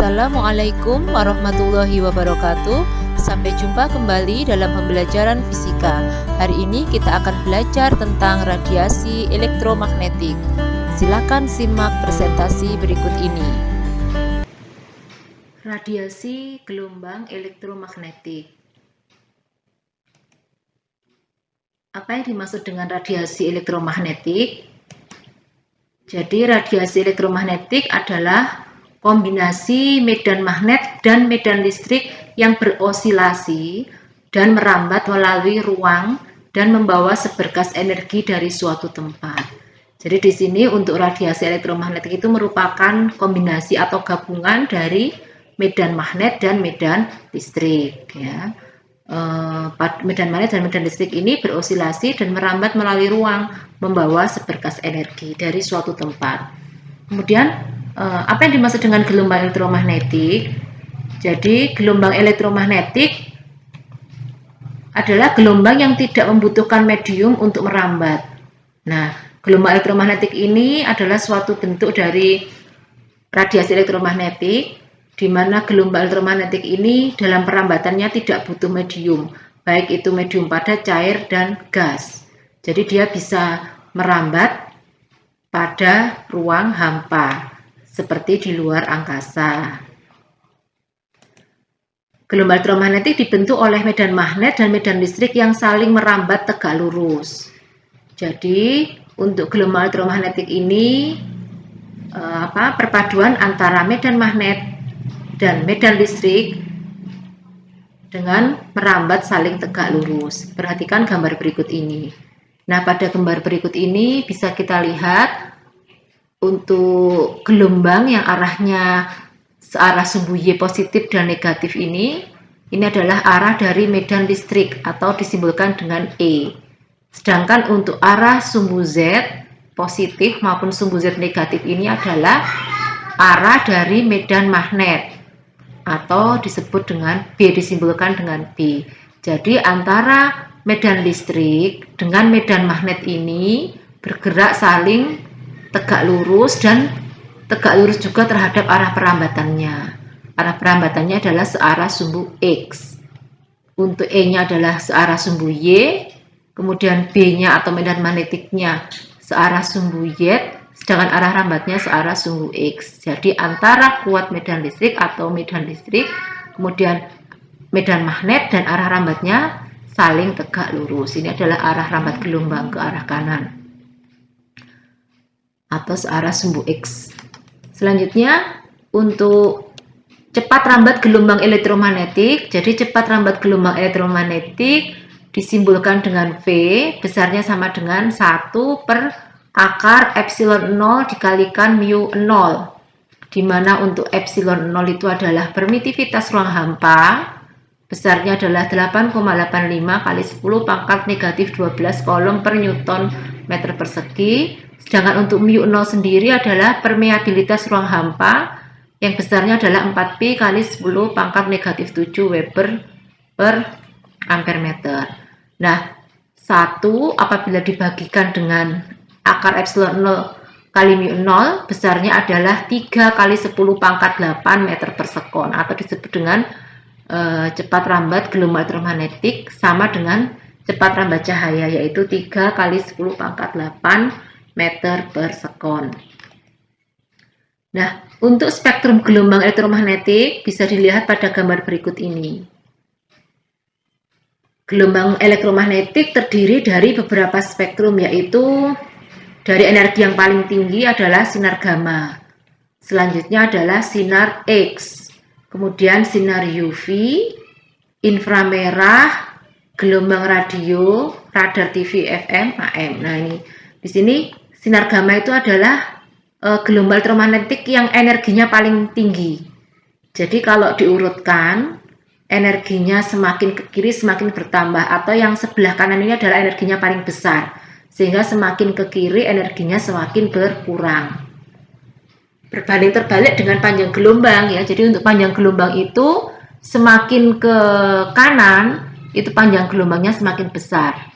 Assalamualaikum warahmatullahi wabarakatuh. Sampai jumpa kembali dalam pembelajaran fisika. Hari ini kita akan belajar tentang radiasi elektromagnetik. Silakan simak presentasi berikut ini. Radiasi gelombang elektromagnetik. Apa yang dimaksud dengan radiasi elektromagnetik? Jadi radiasi elektromagnetik adalah kombinasi medan magnet dan medan listrik yang berosilasi dan merambat melalui ruang dan membawa seberkas energi dari suatu tempat. Jadi di sini untuk radiasi elektromagnetik itu merupakan kombinasi atau gabungan dari medan magnet dan medan listrik. Ya. Medan magnet dan medan listrik ini berosilasi dan merambat melalui ruang, membawa seberkas energi dari suatu tempat. Kemudian apa yang dimaksud dengan gelombang elektromagnetik? Jadi gelombang elektromagnetik adalah gelombang yang tidak membutuhkan medium untuk merambat. Nah, gelombang elektromagnetik ini adalah suatu bentuk dari radiasi elektromagnetik, di mana gelombang elektromagnetik ini dalam perambatannya tidak butuh medium, baik itu medium padat, cair, dan gas. Jadi dia bisa merambat pada ruang hampa, seperti di luar angkasa. Gelombang elektromagnetik dibentuk oleh medan magnet dan medan listrik yang saling merambat tegak lurus. Jadi untuk gelombang elektromagnetik ini perpaduan antara medan magnet dan medan listrik dengan merambat saling tegak lurus. Perhatikan gambar berikut ini. Nah, pada gambar berikut ini bisa kita lihat untuk gelombang yang arahnya searah sumbu Y positif dan negatif ini adalah arah dari medan listrik atau disimbolkan dengan E. Sedangkan untuk arah sumbu Z positif maupun sumbu Z negatif ini adalah arah dari medan magnet atau disebut dengan B, disimbolkan dengan B. Jadi antara medan listrik dengan medan magnet ini bergerak saling tegak lurus dan tegak lurus juga terhadap arah perambatannya. Arah perambatannya adalah searah sumbu X. Untuk E-nya adalah searah sumbu Y, kemudian B-nya atau medan magnetiknya searah sumbu Y, sedangkan arah rambatnya searah sumbu X. Jadi antara kuat medan listrik atau medan listrik, kemudian medan magnet dan arah rambatnya saling tegak lurus. Ini adalah arah rambat gelombang ke arah kanan atau searah sumbu X. Selanjutnya untuk cepat rambat gelombang elektromagnetik. Jadi cepat rambat gelombang elektromagnetik disimbolkan dengan V, besarnya sama dengan 1 per akar epsilon 0 dikalikan mu 0, di mana untuk epsilon 0 itu adalah permitivitas ruang hampa, besarnya adalah 8,85 kali 10 pangkat negatif 12 kolom per newton meter persegi. Sedangkan untuk mu 0 sendiri adalah permeabilitas ruang hampa yang besarnya adalah 4pi kali 10 pangkat negatif 7 Weber per ampere meter. Nah, 1 apabila dibagikan dengan akar epsilon 0 kali mu 0 besarnya adalah 3 kali 10 pangkat 8 meter per sekon, atau disebut dengan cepat rambat gelombang elektromagnetik sama dengan cepat rambat cahaya, yaitu 3 kali 10 pangkat 8 meter per sekon. Nah, untuk spektrum gelombang elektromagnetik bisa dilihat pada gambar berikut ini. Gelombang elektromagnetik terdiri dari beberapa spektrum, yaitu dari energi yang paling tinggi adalah sinar gamma. Selanjutnya adalah sinar X, kemudian sinar UV, inframerah, gelombang radio, radar TV FM, AM. Nah, ini di sini sinar gamma itu adalah gelombang elektromagnetik yang energinya paling tinggi. Jadi kalau diurutkan, energinya semakin ke kiri semakin bertambah, atau yang sebelah kanan ini adalah energinya paling besar, sehingga semakin ke kiri energinya semakin berkurang. Berbanding terbalik dengan panjang gelombang ya. Jadi untuk panjang gelombang itu semakin ke kanan, itu panjang gelombangnya semakin besar.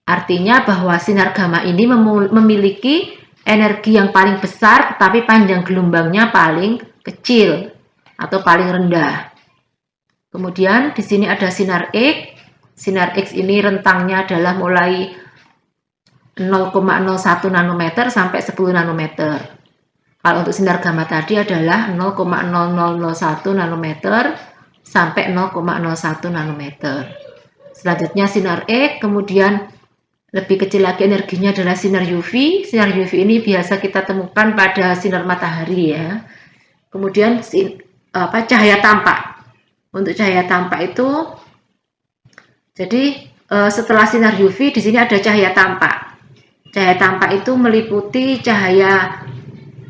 Artinya bahwa sinar gamma ini memiliki energi yang paling besar tetapi panjang gelombangnya paling kecil atau paling rendah. Kemudian di sini ada sinar X. Sinar X ini rentangnya adalah mulai 0,01 nanometer sampai 10 nanometer. Kalau untuk sinar gamma tadi adalah 0,0001 nanometer sampai 0,01 nanometer. Selanjutnya sinar X, kemudian lebih kecil lagi energinya adalah sinar UV. Sinar UV ini biasa kita temukan pada sinar matahari ya. Kemudian cahaya tampak. Untuk cahaya tampak itu, jadi setelah sinar UV di sini ada cahaya tampak. Cahaya tampak itu meliputi cahaya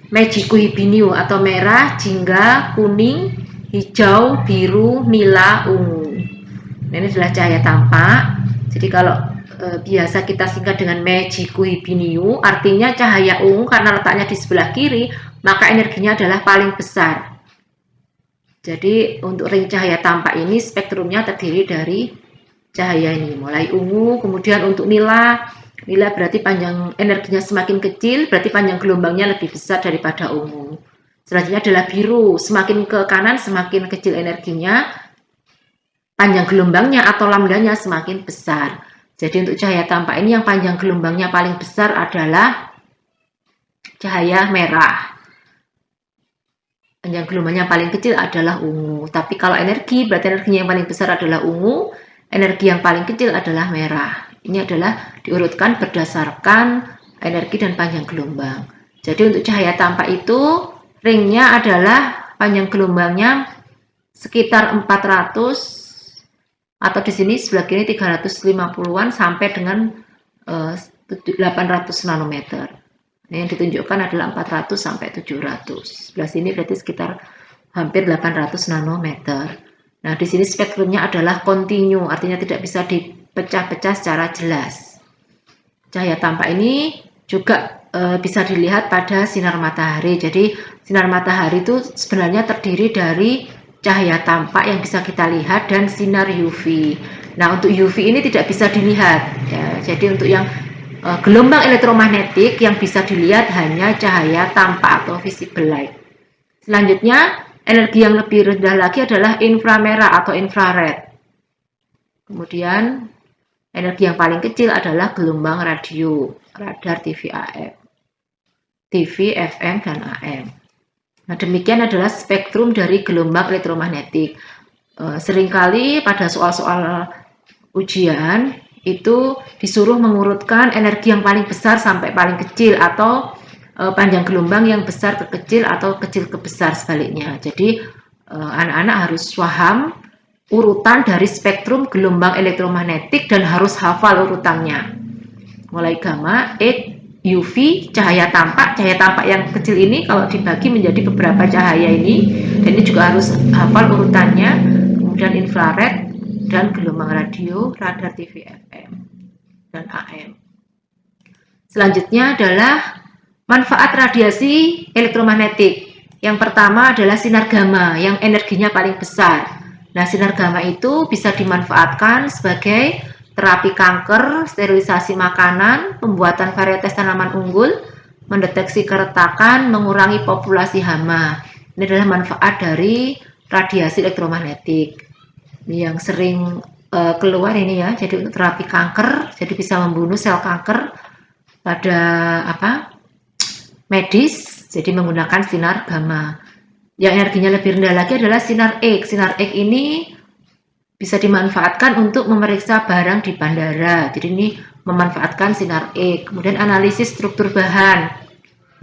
Meiji Kuibinyu atau merah, jingga, kuning, hijau, biru, nila, ungu. Nah, ini adalah cahaya tampak. Jadi kalau biasa kita singkat dengan Meiji Kuibinyu, artinya cahaya ungu karena letaknya di sebelah kiri, maka energinya adalah paling besar. Jadi untuk ring cahaya tampak ini spektrumnya terdiri dari cahaya ini, mulai ungu, kemudian untuk nila berarti panjang energinya semakin kecil, berarti panjang gelombangnya lebih besar daripada ungu. Selanjutnya adalah biru, semakin ke kanan semakin kecil energinya, panjang gelombangnya atau lambdanya semakin besar. Jadi untuk cahaya tampak ini yang panjang gelombangnya paling besar adalah cahaya merah. Panjang gelombangnya paling kecil adalah ungu. Tapi kalau energi, berarti energinya yang paling besar adalah ungu, energi yang paling kecil adalah merah. Ini adalah diurutkan berdasarkan energi dan panjang gelombang. Jadi untuk cahaya tampak itu ringnya adalah panjang gelombangnya sekitar 400 atau di sini sebelah kiri 350-an sampai dengan 800 nanometer. Nah, yang ditunjukkan adalah 400 sampai 700. Sebelah sini berarti sekitar hampir 800 nanometer. Nah, di sini spektrumnya adalah kontinu, artinya tidak bisa dipecah-pecah secara jelas. Cahaya tampak ini juga bisa dilihat pada sinar matahari. Jadi sinar matahari itu sebenarnya terdiri dari cahaya tampak yang bisa kita lihat dan sinar UV. Nah, untuk UV ini tidak bisa dilihat ya. Jadi untuk yang gelombang elektromagnetik yang bisa dilihat hanya cahaya tampak atau visible light. Selanjutnya, energi yang lebih rendah lagi adalah inframerah atau infrared. Kemudian energi yang paling kecil adalah gelombang radio, radar, TV, AM, TV, FM, dan AM. Nah, demikian adalah spektrum dari gelombang elektromagnetik. Seringkali pada soal-soal ujian itu disuruh mengurutkan energi yang paling besar sampai paling kecil atau panjang gelombang yang besar ke kecil atau kecil ke besar sebaliknya. Jadi anak-anak harus paham urutan dari spektrum gelombang elektromagnetik dan harus hafal urutannya. Mulai gamma, X, UV, cahaya tampak yang kecil ini kalau dibagi menjadi beberapa cahaya ini, dan ini juga harus hafal urutannya, kemudian infrared dan gelombang radio, radar, TV, FM, dan AM. Selanjutnya adalah manfaat radiasi elektromagnetik. Yang pertama adalah sinar gamma yang energinya paling besar. Nah, sinar gamma itu bisa dimanfaatkan sebagai terapi kanker, sterilisasi makanan, pembuatan varietas tanaman unggul, mendeteksi keretakan, mengurangi populasi hama. Ini adalah manfaat dari radiasi elektromagnetik. Ini yang sering keluar ini ya, jadi untuk terapi kanker, jadi bisa membunuh sel kanker pada medis, jadi menggunakan sinar gamma. Yang energinya lebih rendah lagi adalah sinar X. Sinar X ini bisa dimanfaatkan untuk memeriksa barang di bandara. Jadi ini memanfaatkan sinar X. Kemudian analisis struktur bahan,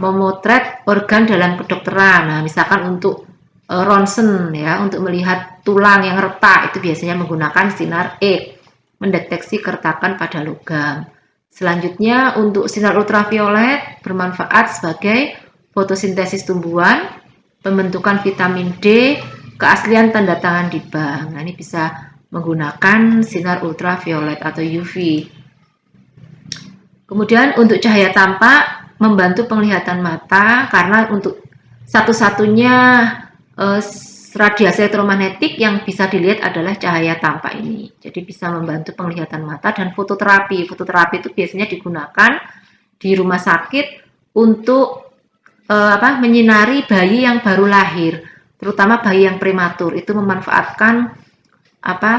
memotret organ dalam kedokteran. Nah, misalkan untuk ronsen ya, untuk melihat tulang yang retak itu biasanya menggunakan sinar X, mendeteksi keretakan pada logam. Selanjutnya untuk sinar ultraviolet bermanfaat sebagai fotosintesis tumbuhan, pembentukan vitamin D, keaslian tanda tangan di bank. Nah, ini bisa menggunakan sinar ultraviolet atau UV. Kemudian untuk cahaya tampak membantu penglihatan mata karena untuk satu-satunya radiasi elektromagnetik yang bisa dilihat adalah cahaya tampak ini. Jadi bisa membantu penglihatan mata dan fototerapi. Fototerapi itu biasanya digunakan di rumah sakit untuk menyinari bayi yang baru lahir. terutama bayi yang prematur itu memanfaatkan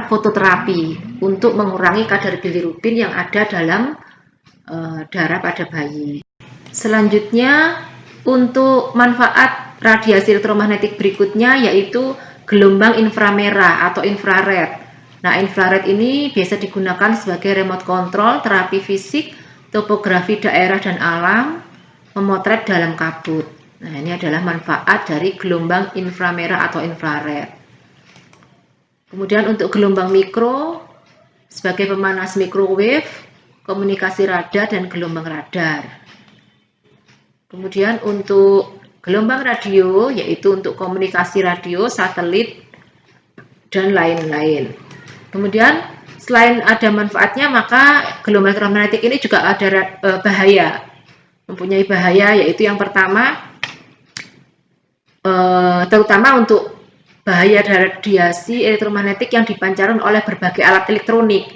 fototerapi untuk mengurangi kadar bilirubin yang ada dalam darah pada bayi. Selanjutnya, untuk manfaat radiasi elektromagnetik berikutnya yaitu gelombang inframerah atau infrared. Nah, infrared ini biasa digunakan sebagai remote control, terapi fisik, topografi daerah dan alam, memotret dalam kabut. Nah, ini adalah manfaat dari gelombang inframerah atau infrared. Kemudian untuk gelombang mikro sebagai pemanas microwave, komunikasi radar dan gelombang radar. Kemudian untuk gelombang radio yaitu untuk komunikasi radio, satelit, dan lain-lain. Kemudian selain ada manfaatnya, maka gelombang elektromagnetik ini juga ada bahaya. Mempunyai bahaya yaitu yang pertama, terutama untuk bahaya radiasi elektromagnetik yang dipancarkan oleh berbagai alat elektronik.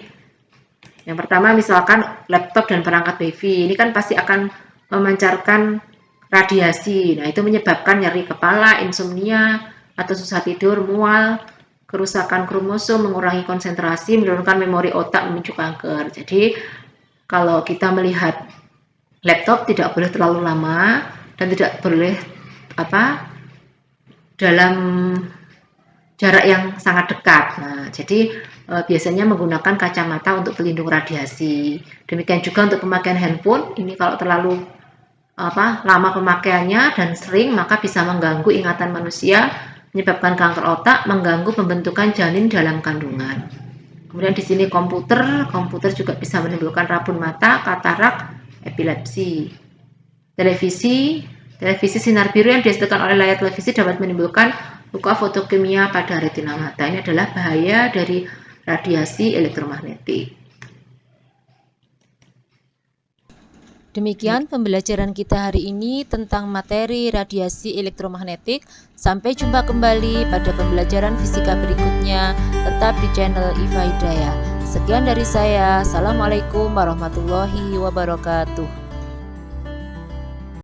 Yang pertama misalkan laptop dan perangkat wifi, ini kan pasti akan memancarkan radiasi. Nah, itu menyebabkan nyeri kepala, insomnia, atau susah tidur, mual, kerusakan kromosom, mengurangi konsentrasi, menurunkan memori otak, memicu kanker. Jadi, kalau kita melihat laptop tidak boleh terlalu lama dan tidak boleh dalam jarak yang sangat dekat. Nah, jadi biasanya menggunakan kacamata untuk pelindung radiasi. Demikian juga untuk pemakaian handphone, ini kalau terlalu lama pemakaiannya dan sering, maka bisa mengganggu ingatan manusia, menyebabkan kanker otak, mengganggu pembentukan janin dalam kandungan. Kemudian di sini komputer juga bisa menimbulkan rabun mata, katarak, epilepsi. Televisi sinar biru yang dihasilkan oleh layar televisi dapat menimbulkan luka fotokimia pada retina mata. Ini adalah bahaya dari radiasi elektromagnetik. Demikian pembelajaran kita hari ini tentang materi radiasi elektromagnetik. Sampai jumpa kembali pada pembelajaran fisika berikutnya. Tetap di channel IFA Hidayah. Sekian dari saya. Assalamualaikum warahmatullahi wabarakatuh.